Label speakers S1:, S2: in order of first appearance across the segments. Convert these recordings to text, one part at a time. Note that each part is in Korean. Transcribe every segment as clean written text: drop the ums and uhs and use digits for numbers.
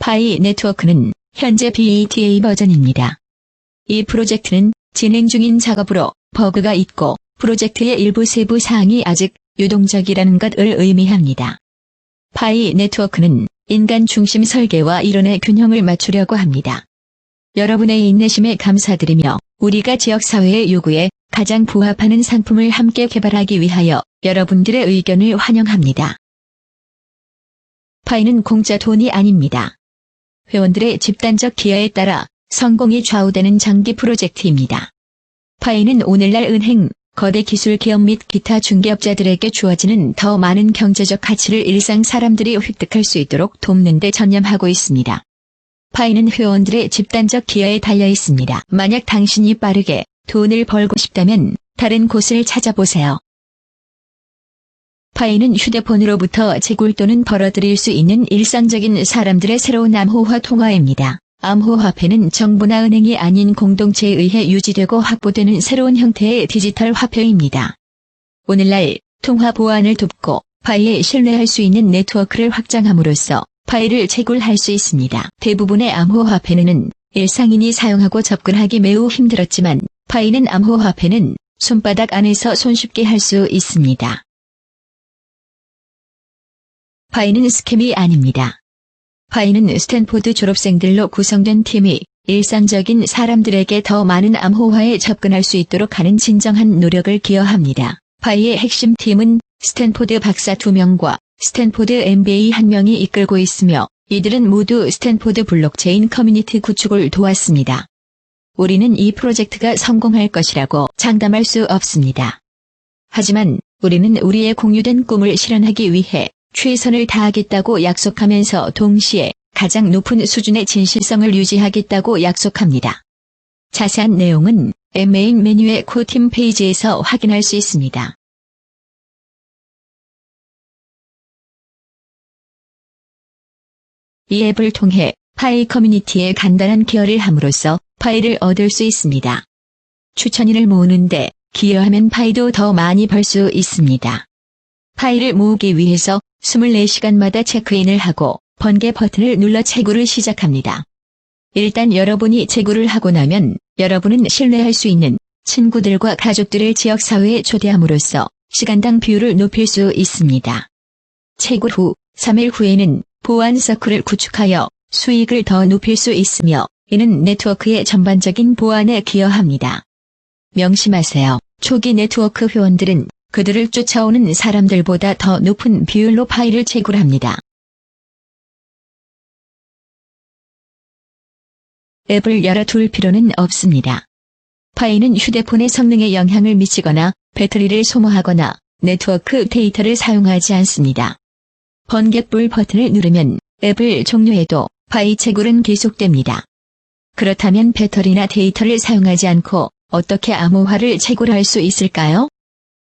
S1: 파이 네트워크는 현재 베타 버전입니다. 이 프로젝트는 진행 중인 작업으로 버그가 있고 프로젝트의 일부 세부 사항이 아직 유동적이라는 것을 의미합니다. 파이 네트워크는 인간 중심 설계와 이론의 균형을 맞추려고 합니다. 여러분의 인내심에 감사드리며 우리가 지역사회의 요구에 가장 부합하는 상품을 함께 개발하기 위하여 여러분들의 의견을 환영합니다. 파이는 공짜 돈이 아닙니다. 회원들의 집단적 기여에 따라 성공이 좌우되는 장기 프로젝트입니다. 파이는 오늘날 은행, 거대 기술 기업 및 기타 중개업자들에게 주어지는 더 많은 경제적 가치를 일상 사람들이 획득할 수 있도록 돕는 데 전념하고 있습니다. 파이는 회원들의 집단적 기여에 달려 있습니다. 만약 당신이 빠르게 돈을 벌고 싶다면 다른 곳을 찾아보세요. 파이는 휴대폰으로부터 재굴돈은 벌어들일 수 있는 일상적인 사람들의 새로운 암호화 통화입니다. 암호화폐는 정부나 은행이 아닌 공동체에 의해 유지되고 확보되는 새로운 형태의 디지털 화폐입니다. 오늘날 통화 보안을 돕고 파이에 신뢰할 수 있는 네트워크를 확장함으로써 파이를 채굴할 수 있습니다. 대부분의 암호화폐는 일상인이 사용하고 접근하기 매우 힘들었지만 파이는 암호화폐는 손바닥 안에서 손쉽게 할 수 있습니다. 파이는 스캠이 아닙니다. 파이는 스탠포드 졸업생들로 구성된 팀이 일상적인 사람들에게 더 많은 암호화에 접근할 수 있도록 하는 진정한 노력을 기여합니다. 파이의 핵심 팀은 스탠포드 박사 2명과 스탠포드 MBA 1명이 이끌고 있으며 이들은 모두 스탠포드 블록체인 커뮤니티 구축을 도왔습니다. 우리는 이 프로젝트가 성공할 것이라고 장담할 수 없습니다. 하지만 우리는 우리의 공유된 꿈을 실현하기 위해 최선을 다하겠다고 약속하면서 동시에 가장 높은 수준의 진실성을 유지하겠다고 약속합니다. 자세한 내용은 메인 메뉴의 코팀 페이지에서 확인할 수 있습니다. 이 앱을 통해 파이 커뮤니티에 간단한 기여를 함으로써 파이를 얻을 수 있습니다. 추천인을 모으는데 기여하면 파이도 더 많이 벌 수 있습니다. 파이를 모으기 위해서 24시간마다 체크인을 하고 번개 버튼을 눌러 채굴을 시작합니다. 일단 여러분이 채굴을 하고 나면 여러분은 신뢰할 수 있는 친구들과 가족들을 지역사회에 초대함으로써 시간당 비율을 높일 수 있습니다. 채굴 후 3일 후에는 보안 서클을 구축하여 수익을 더 높일 수 있으며 이는 네트워크의 전반적인 보안에 기여합니다. 명심하세요. 초기 네트워크 회원들은 그들을 쫓아오는 사람들보다 더 높은 비율로 파이를 채굴합니다. 앱을 열어둘 필요는 없습니다. 파이는 휴대폰의 성능에 영향을 미치거나 배터리를 소모하거나 네트워크 데이터를 사용하지 않습니다. 번갯불 버튼을 누르면 앱을 종료해도 파이 채굴은 계속됩니다. 그렇다면 배터리나 데이터를 사용하지 않고 어떻게 암호화를 채굴할 수 있을까요?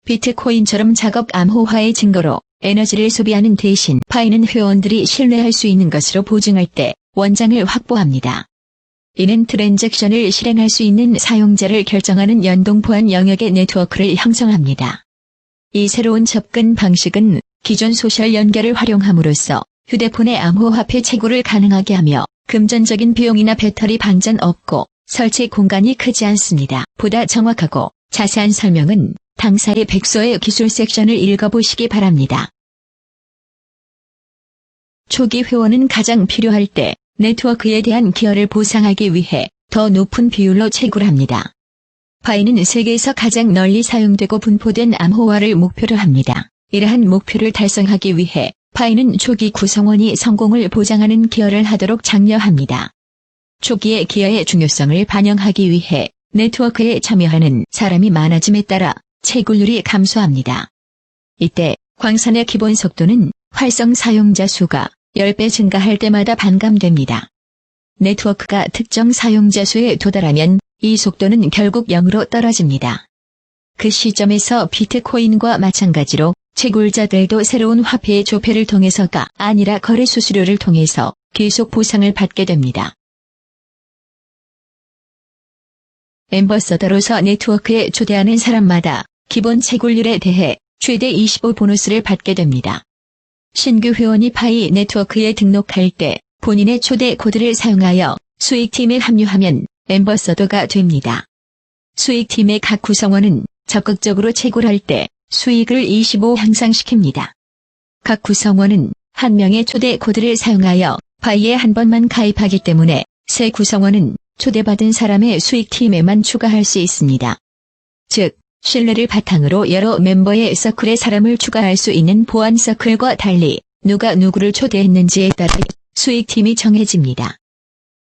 S1: 비트코인처럼 작업 암호화의 증거로 에너지를 소비하는 대신 파이는 회원들이 신뢰할 수 있는 것으로 보증할 때 원장을 확보합니다. 이는 트랜잭션을 실행할 수 있는 사용자를 결정하는 연동 보안 영역의 네트워크를 형성합니다. 이 새로운 접근 방식은 기존 소셜 연결을 활용함으로써 휴대폰의 암호화폐 채굴을 가능하게 하며 금전적인 비용이나 배터리 방전 없고 설치 공간이 크지 않습니다. 보다 정확하고 자세한 설명은 당사의 백서의 기술 섹션을 읽어보시기 바랍니다. 초기 회원은 가장 필요할 때 네트워크에 대한 기여를 보상하기 위해 더 높은 비율로 채굴합니다. 파이는 세계에서 가장 널리 사용되고 분포된 암호화를 목표로 합니다. 이러한 목표를 달성하기 위해 파이는 초기 구성원이 성공을 보장하는 기여를 하도록 장려합니다. 초기의 기여의 중요성을 반영하기 위해 네트워크에 참여하는 사람이 많아짐에 따라 채굴률이 감소합니다. 이때 광산의 기본 속도는 활성 사용자 수가 10배 증가할 때마다 반감됩니다. 네트워크가 특정 사용자 수에 도달하면 이 속도는 결국 0으로 떨어집니다. 그 시점에서 비트코인과 마찬가지로 채굴자들도 새로운 화폐의 조폐를 통해서가 아니라 거래 수수료를 통해서 계속 보상을 받게 됩니다. 앰버서더로서 네트워크에 초대하는 사람마다 기본 채굴률에 대해 최대 25 보너스를 받게 됩니다. 신규 회원이 파이 네트워크에 등록할 때 본인의 초대 코드를 사용하여 수익팀에 합류하면 앰버서더가 됩니다. 수익팀의 각 구성원은 적극적으로 채굴할 때 수익을 25 향상시킵니다. 각 구성원은 한 명의 초대 코드를 사용하여 파이에 한 번만 가입하기 때문에 새 구성원은 초대받은 사람의 수익팀에만 추가할 수 있습니다. 즉, 신뢰를 바탕으로 여러 멤버의 서클에 사람을 추가할 수 있는 보안 서클과 달리 누가 누구를 초대했는지에 따라 수익팀이 정해집니다.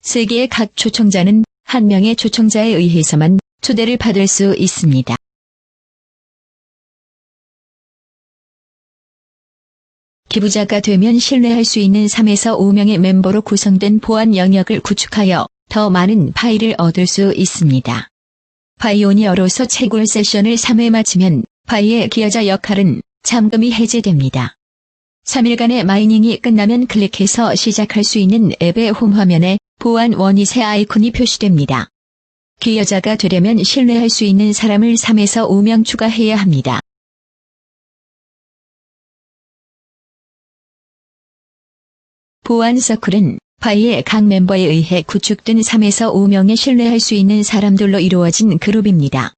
S1: 세계의 각 초청자는 한 명의 초청자에 의해서만 초대를 받을 수 있습니다. 기부자가 되면 신뢰할 수 있는 3에서 5명의 멤버로 구성된 보안 영역을 구축하여 더 많은 파이를 얻을 수 있습니다. 파이오니어로서 채굴 세션을 3회 마치면 파이의 기여자 역할은 잠금이 해제됩니다. 3일간의 마이닝이 끝나면 클릭해서 시작할 수 있는 앱의 홈 화면에 보안 원잇의 아이콘이 표시됩니다. 기여자가 되려면 신뢰할 수 있는 사람을 3에서 5명 추가해야 합니다. 보안 서클은 파이의 각 멤버에 의해 구축된 3에서 5명의 신뢰할 수 있는 사람들로 이루어진 그룹입니다.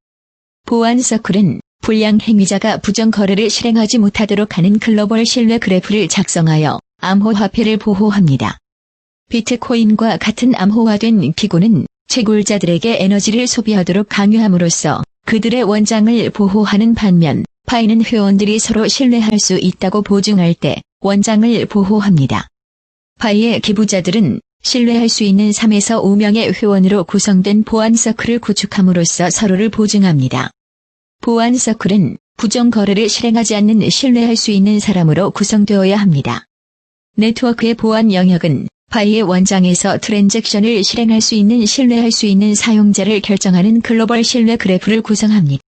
S1: 보안 서클은 불량 행위자가 부정 거래를 실행하지 못하도록 하는 글로벌 신뢰 그래프를 작성하여 암호화폐를 보호합니다. 비트코인과 같은 암호화된 기구는 채굴자들에게 에너지를 소비하도록 강요함으로써 그들의 원장을 보호하는 반면 파이는 회원들이 서로 신뢰할 수 있다고 보증할 때 원장을 보호합니다. 파이의 기부자들은 신뢰할 수 있는 3에서 5명의 회원으로 구성된 보안 서클을 구축함으로써 서로를 보증합니다. 보안 서클은 부정 거래를 실행하지 않는 신뢰할 수 있는 사람으로 구성되어야 합니다. 네트워크의 보안 영역은 파이의 원장에서 트랜잭션을 실행할 수 있는 신뢰할 수 있는 사용자를 결정하는 글로벌 신뢰 그래프를 구성합니다.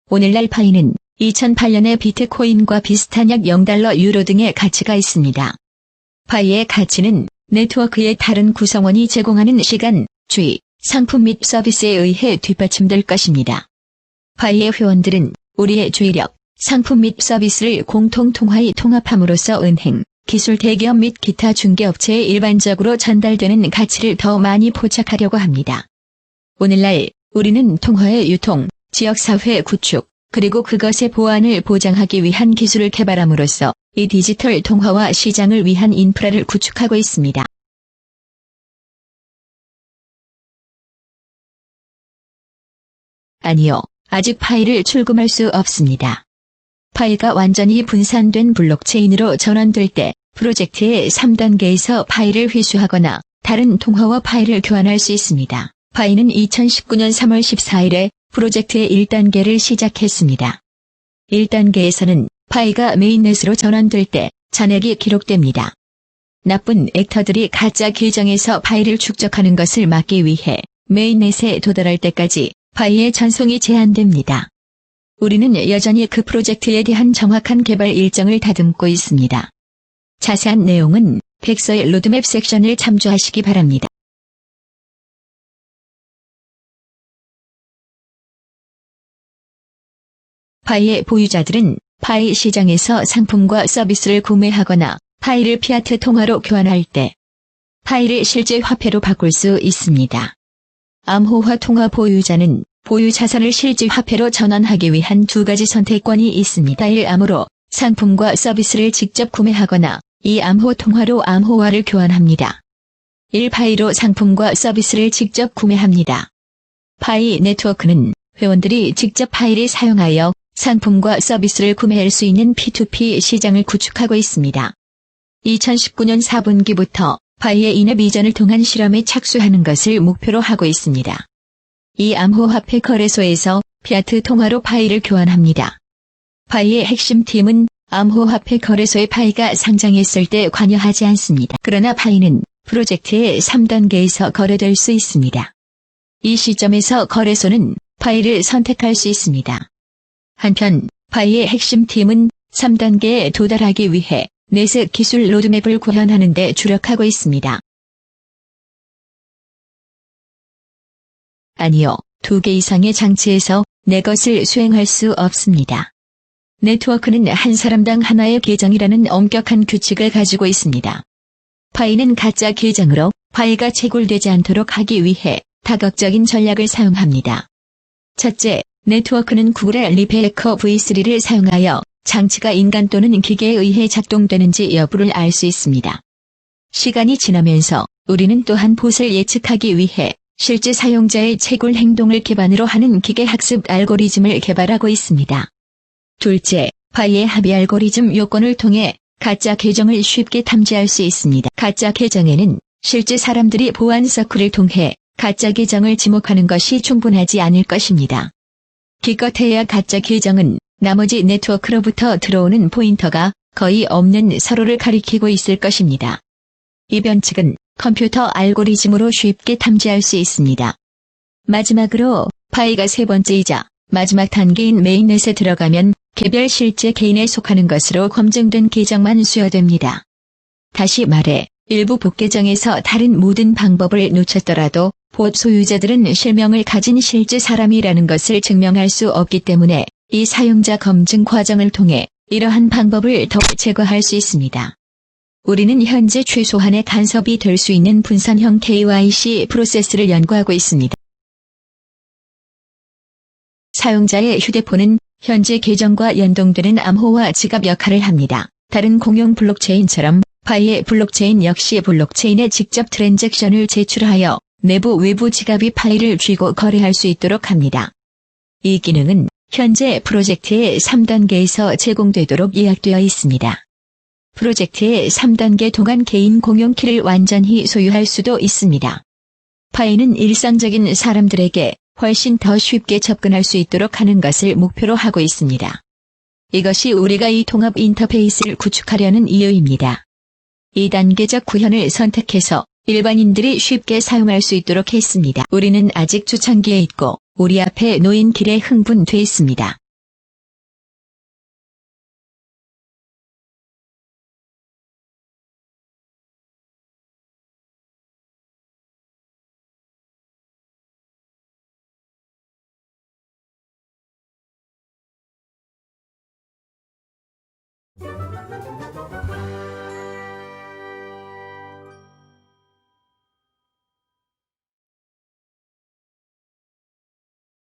S1: 오늘날 파이는 2008년에 비트코인과 비슷한 약 $0 유로 등의 가치가 있습니다. 파이의 가치는 네트워크의 다른 구성원이 제공하는 시간, 주의, 상품 및 서비스에 의해 뒷받침될 것입니다. 파이의 회원들은 우리의 주의력, 상품 및 서비스를 공통 통화에 통합함으로써 은행, 기술 대기업 및 기타 중개업체에 일반적으로 전달되는 가치를 더 많이 포착하려고 합니다. 오늘날 우리는 통화의 유통, 지역사회 구축, 그리고 그것의 보안을 보장하기 위한 기술을 개발함으로써 이 디지털 통화와 시장을 위한 인프라를 구축하고 있습니다. 아니요, 아직 파이를 출금할 수 없습니다. 파이가 완전히 분산된 블록체인으로 전환될 때 프로젝트의 3단계에서 파이를 회수하거나 다른 통화와 파이를 교환할 수 있습니다. 파이는 2019년 3월 14일에 프로젝트의 1단계를 시작했습니다. 1단계에서는 파이가 메인넷으로 전환될 때 잔액이 기록됩니다. 나쁜 액터들이 가짜 계정에서 파이를 축적하는 것을 막기 위해 메인넷에 도달할 때까지 파이의 전송이 제한됩니다. 우리는 여전히 그 프로젝트에 대한 정확한 개발 일정을 다듬고 있습니다. 자세한 내용은 백서의 로드맵 섹션을 참조하시기 바랍니다. 파이의 보유자들은 파이 시장에서 상품과 서비스를 구매하거나 파이를 피아트 통화로 교환할 때 파이를 실제 화폐로 바꿀 수 있습니다. 암호화 통화 보유자는 보유 자산을 실제 화폐로 전환하기 위한 두 가지 선택권이 있습니다. 1. 암호로 상품과 서비스를 직접 구매하거나 2. 암호 통화로 암호화를 교환합니다. 1. 파이로 상품과 서비스를 직접 구매합니다. 파이 네트워크는 회원들이 직접 파이를 사용하여 상품과 서비스를 구매할 수 있는 P2P 시장을 구축하고 있습니다. 2019년 4분기부터 파이의 인앱 이전을 통한 실험에 착수하는 것을 목표로 하고 있습니다. 이 암호화폐 거래소에서 피아트 통화로 파이를 교환합니다. 파이의 핵심 팀은 암호화폐 거래소의 파이가 상장했을 때 관여하지 않습니다. 그러나 파이는 프로젝트의 3단계에서 거래될 수 있습니다. 이 시점에서 거래소는 파이를 선택할 수 있습니다. 한편 파이의 핵심 팀은 3단계에 도달하기 위해 넷의 기술 로드맵을 구현하는 데 주력하고 있습니다. 아니요, 2개 이상의 장치에서 내 것을 수행할 수 없습니다. 네트워크는 한 사람당 하나의 계정이라는 엄격한 규칙을 가지고 있습니다. 파이는 가짜 계정으로 파일가 채굴되지 않도록 하기 위해 다각적인 전략을 사용합니다. 첫째, 네트워크는 구글의 리페이커 V3를 사용하여 장치가 인간 또는 기계에 의해 작동되는지 여부를 알 수 있습니다. 시간이 지나면서 우리는 또한 봇을 예측하기 위해 실제 사용자의 채굴 행동을 기반으로 하는 기계학습 알고리즘을 개발하고 있습니다. 둘째, 파이의 합의 알고리즘 요건을 통해 가짜 계정을 쉽게 탐지할 수 있습니다. 가짜 계정에는 실제 사람들이 보안 서클을 통해 가짜 계정을 지목하는 것이 충분하지 않을 것입니다. 기껏해야 가짜 계정은 나머지 네트워크로부터 들어오는 포인터가 거의 없는 서로를 가리키고 있을 것입니다. 이 변칙은 컴퓨터 알고리즘으로 쉽게 탐지할 수 있습니다. 마지막으로 파이가 세 번째이자 마지막 단계인 메인넷에 들어가면 개별 실제 개인에 속하는 것으로 검증된 계정만 수여됩니다. 다시 말해 일부 봇계정에서 다른 모든 방법을 놓쳤더라도 봇 소유자들은 실명을 가진 실제 사람이라는 것을 증명할 수 없기 때문에 이 사용자 검증 과정을 통해 이러한 방법을 더 제거할 수 있습니다. 우리는 현재 최소한의 간섭이 될 수 있는 분산형 KYC 프로세스를 연구하고 있습니다. 사용자의 휴대폰은 현재 계정과 연동되는 암호화 지갑 역할을 합니다. 다른 공용 블록체인처럼 파이의 블록체인 역시 블록체인에 직접 트랜잭션을 제출하여 내부 외부 지갑이 파일을 쥐고 거래할 수 있도록 합니다. 이 기능은 현재 프로젝트의 3단계에서 제공되도록 예약되어 있습니다. 프로젝트의 3단계 동안 개인 공용 키를 완전히 소유할 수도 있습니다. 파이는 일상적인 사람들에게 훨씬 더 쉽게 접근할 수 있도록 하는 것을 목표로 하고 있습니다. 이것이 우리가 이 통합 인터페이스를 구축하려는 이유입니다. 2단계적 구현을 선택해서 일반인들이 쉽게 사용할 수 있도록 했습니다. 우리는 아직 초창기에 있고 우리 앞에 놓인 길에 흥분돼 있습니다.